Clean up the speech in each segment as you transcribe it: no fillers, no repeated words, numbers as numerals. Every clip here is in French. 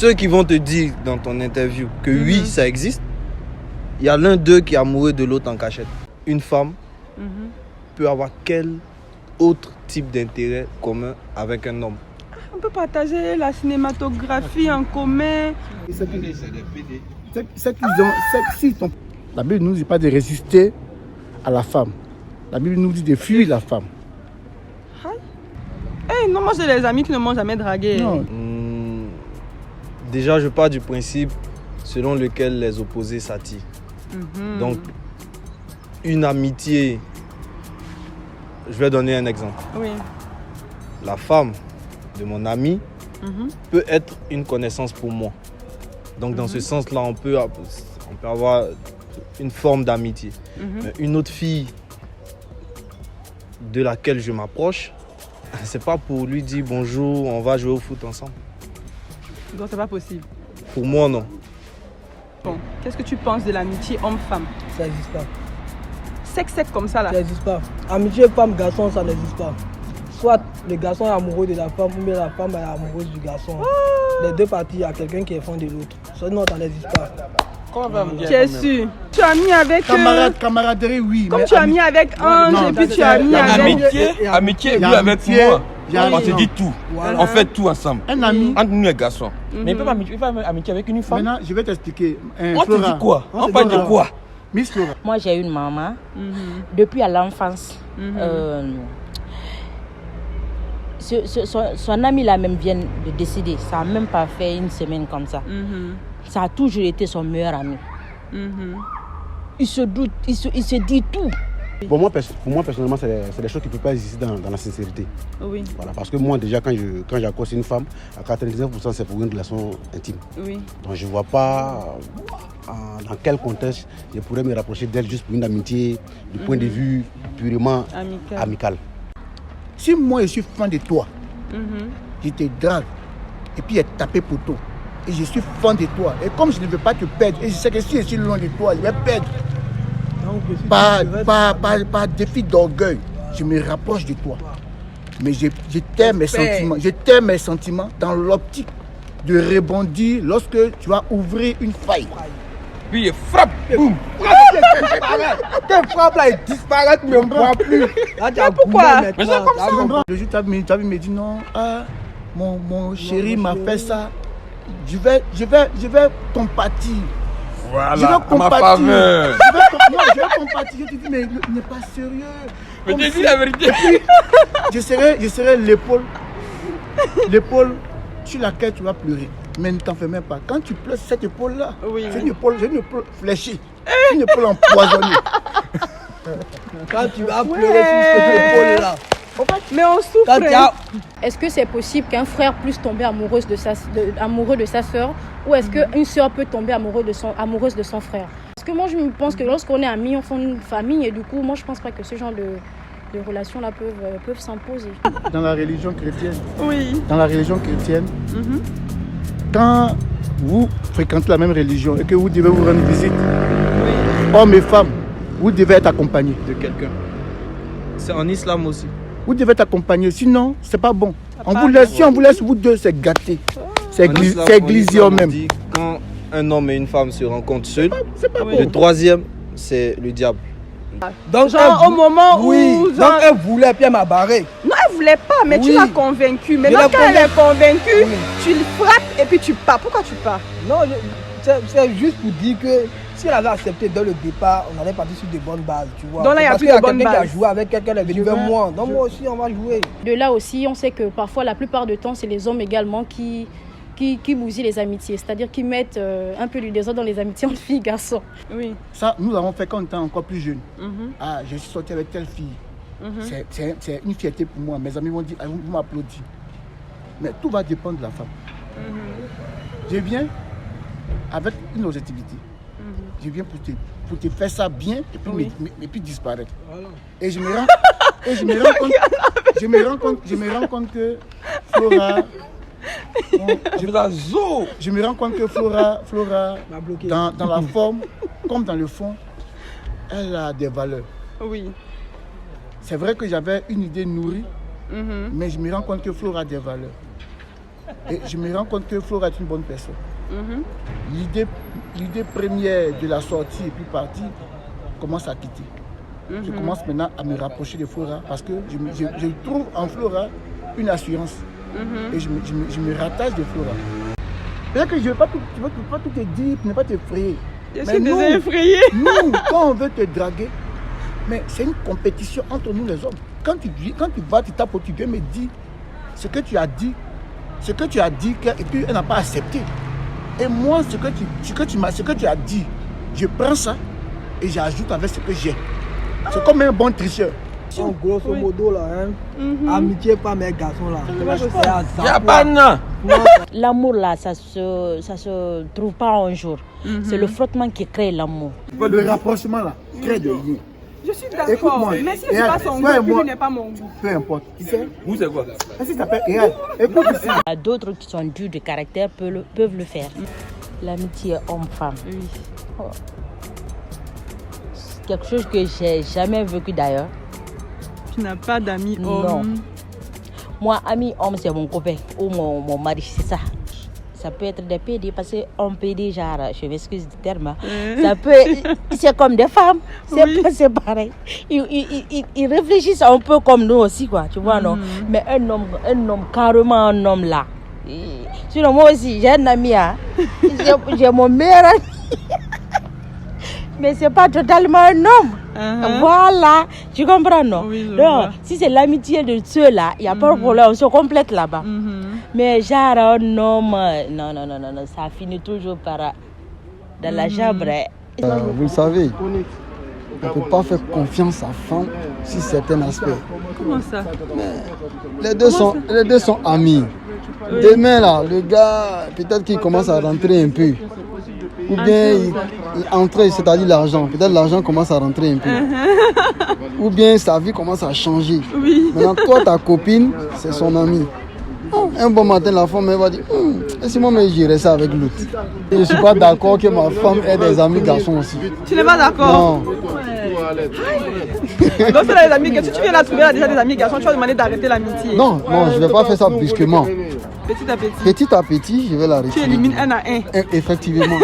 ceux qui vont te dire dans ton interview que oui, ça existe, il y a l'un d'eux qui est amoureux de l'autre en cachette. Une femme peut avoir quel autre type d'intérêt commun avec un homme? On peut partager la cinématographie en commun. La Bible ne nous dit pas de résister à la femme. La Bible nous dit de fuir la femme. Non, moi j'ai des amis qui ne m'ont jamais dragué. Non. Déjà, je pars du principe selon lequel les opposés s'attirent. Donc, une amitié, je vais donner un exemple. Oui. La femme de mon ami peut être une connaissance pour moi. Donc, dans ce sens-là, on peut avoir une forme d'amitié. Mais une autre fille de laquelle je m'approche, c'est pas pour lui dire bonjour, on va jouer au foot ensemble. Donc c'est pas possible. Pour moi, non. Bon, qu'est-ce que tu penses de l'amitié homme-femme? Ça n'existe pas. Sec comme ça là. Ça n'existe pas. Amitié femme-garçon, ça n'existe pas. Soit le garçon est amoureux de la femme ou bien la femme est amoureuse du garçon. Les deux parties, il y a quelqu'un qui est fan de l'autre. Sinon, ça n'existe pas. Tu es sûr? Tu as mis avec... Camaraderie, oui. Comme tu as mis avec Ange et puis tu as mis avec... Amitié, lui avec moi. On se dit tout. Voilà. On fait tout ensemble. Un ami. Entre nous les garçons. Mais il peut pas faire amitié avec une femme. Maintenant, je vais t'expliquer. On te dit quoi? On parle de quoi? Miss Flora. Moi, j'ai une maman. Depuis à l'enfance, son ami là même vient de décéder. Ça n'a même pas fait une semaine comme ça. Ça a toujours été son meilleur ami. Il se doute, il se dit tout. Pour moi, personnellement, c'est des choses qui ne peuvent pas exister dans la sincérité. Oui. Voilà, parce que moi, déjà, quand j'accoste une femme, à 99%, c'est pour une relation intime. Oui. Donc, je ne vois pas dans quel contexte je pourrais me rapprocher d'elle juste pour une amitié, du point de vue purement amical. Si moi, je suis fan de toi, je te drague, et puis elle tapé pour toi, et je suis fan de toi, et comme je ne veux pas te perdre, et je sais que si je suis loin de toi, je vais perdre. Par défi d'orgueil, je me rapproche de toi. Mais je t'aime mes sentiments. Je t'aime mes sentiments dans l'optique de rebondir lorsque tu vas ouvrir une faille. Puis il frappe, boum. Quelle frappe là, il disparaît, mais on ne voit plus. Là, tu as pourquoi? Mais c'est comme ça. Le jour, tu as me dit non, mon chéri m'a fait ça. Je vais compatir. Voilà, Je vais à ma faveur. Je vais compatir. Je te dis, mais il n'est pas sérieux. Mais tu dis la vérité. Je serai l'épaule sur laquelle tu vas pleurer. Mais ne t'en fais même pas. Quand tu pleures cette épaule-là, c'est une épaule fléchie. Une épaule empoisonnée. Quand tu vas pleurer sur cette épaule-là. Mais on souffre. Est-ce que c'est possible qu'un frère puisse tomber amoureux de sa sœur, ou est-ce qu'une sœur peut tomber amoureuse de son frère? Parce que moi je pense que lorsqu'on est amis, on forme une famille, et du coup moi je pense pas que ce genre de relations-là peuvent s'imposer. Dans la religion chrétienne, Oui. Quand vous fréquentez la même religion et que vous devez vous rendre visite, hommes et femmes, vous devez être accompagnés De quelqu'un. C'est en islam aussi. Vous devez être accompagnés, sinon c'est pas bon. Si on vous laisse vous deux, c'est gâté. C'est églisio même. Dit, quand un homme et une femme se rencontrent seuls, C'est pas le bon. troisième, c'est le diable. Donc, Genre au moment où... donc genre- elle voulait, puis elle m'a barré. Non, elle voulait pas, mais tu Oui. l'as convaincue. Mais Je quand l'ai elle est convaincue, tu le frappes et puis tu pars. Pourquoi tu pars? Non, c'est juste pour dire que si elle avait accepté dès le départ, on allait partir sur de bonnes bases, tu vois. Donc là, il y a Parce plus qu'il de bonnes quelqu'un qui a bases. joué avec quelqu'un, elle est venue vers moi. Donc moi aussi, on va jouer. De là aussi, on sait que parfois, la plupart du temps, c'est les hommes également qui bousillent les amitiés, c'est-à-dire qui mettent un peu du désordre dans les amitiés entre filles et garçons. Oui. Ça, nous l'avons fait quand on était encore plus jeune. Je suis sorti avec telle fille. C'est une fierté pour moi. Mes amis vont dire, vous m'applaudissez. Mais tout va dépendre de la femme. Je viens avec une objectivité. Je viens pour te faire ça bien et puis disparaître. Voilà. Et je me rends compte que Flora... Je me rends compte que Flora M'a bloqué. dans la forme comme dans le fond, elle a des valeurs. Oui. C'est vrai que j'avais une idée nourrie, mais je me rends compte que Flora a des valeurs. Et je me rends compte que Flora est une bonne personne. L'idée première de la sortie et puis partir commence à quitter. Je commence maintenant à me rapprocher de Flora parce que je trouve en Flora une assurance. Et je me rattache de Flora. Peut-être que je ne veux pas tout te dire pour ne pas t'effrayer. Je suis déjà effrayée. Nous, quand on veut te draguer, mais c'est une compétition entre nous les hommes. Quand tu vas, tu tapes, tu viens me dire ce que tu as dit, et puis elle n'a pas accepté. Et moi, ce que tu as dit, je prends ça et j'ajoute avec ce que j'ai. C'est comme un bon tricheur. En grosso modo, là, amitié pas mes garçons là. Il n'y a pas non. L'amour là, ça se trouve pas un jour. C'est le frottement qui crée l'amour. Le rapprochement là, crée des liens. Je suis d'accord, mais si c'est pas son goût, lui n'est pas mon goût. Peu importe. Tu sais, Vous, c'est quoi? si tu t'appelles Réal, écoute ici. D'autres qui sont durs de caractère peuvent le faire. L'amitié homme-femme. Oui. Oh. C'est quelque chose que j'ai jamais vécu d'ailleurs. Tu n'as pas d'amis Non. hommes? Moi, ami homme, c'est mon copain ou mon mari, c'est ça. Ça peut être des PD parce qu'on PD, genre, je m'excuse du terme, ça peut, c'est comme des femmes, c'est pareil. Ils réfléchissent un peu comme nous aussi, quoi, tu vois, non? Mais un homme, carrément un homme là. Sinon, moi aussi, j'ai un ami, hein. J'ai mon meilleur ami. Mais c'est pas totalement un homme. Voilà, tu comprends, non? Oui, je donc, vois. si c'est l'amitié de ceux-là, il n'y a pas de problème, on se complète là-bas. Mais genre un homme, non, ça finit toujours par dans la chambre. Vous le savez, on ne peut pas faire confiance à femme sur certains aspects. Comment ça? Les deux sont amis. Oui. Demain, là, le gars, peut-être qu'il commence à rentrer un peu. Ou bien il entre, c'est-à-dire l'argent. Peut-être l'argent commence à rentrer un peu. Ou bien sa vie commence à changer. Oui. Maintenant, toi, ta copine, c'est son ami. Un bon matin, la femme elle va dire laissez-moi me gérer ça avec l'autre. Je ne suis pas d'accord que ma femme ait des amis garçons aussi. Tu n'es pas d'accord? Non. Donc, c'est les amis garçons. Si tu viens là trouver déjà des amis garçons, tu vas demander d'arrêter l'amitié. Non, je ne vais pas faire ça brusquement. Petit à petit. Petit à petit, je vais la retirer. Tu élimines un à un. Effectivement.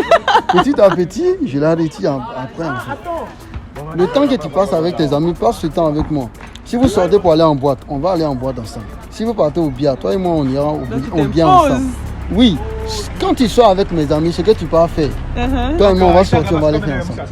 Petit à petit, je la retire après. En fait. Le temps que tu passes avec tes amis, passe ce temps avec moi. Si vous sortez pour aller en boîte, on va aller en boîte ensemble. Si vous partez au billard, toi et moi, on ira au billard ensemble. Oui, quand tu sors avec mes amis, ce que tu peux faire, toi et moi, on va sortir, on va aller faire ensemble.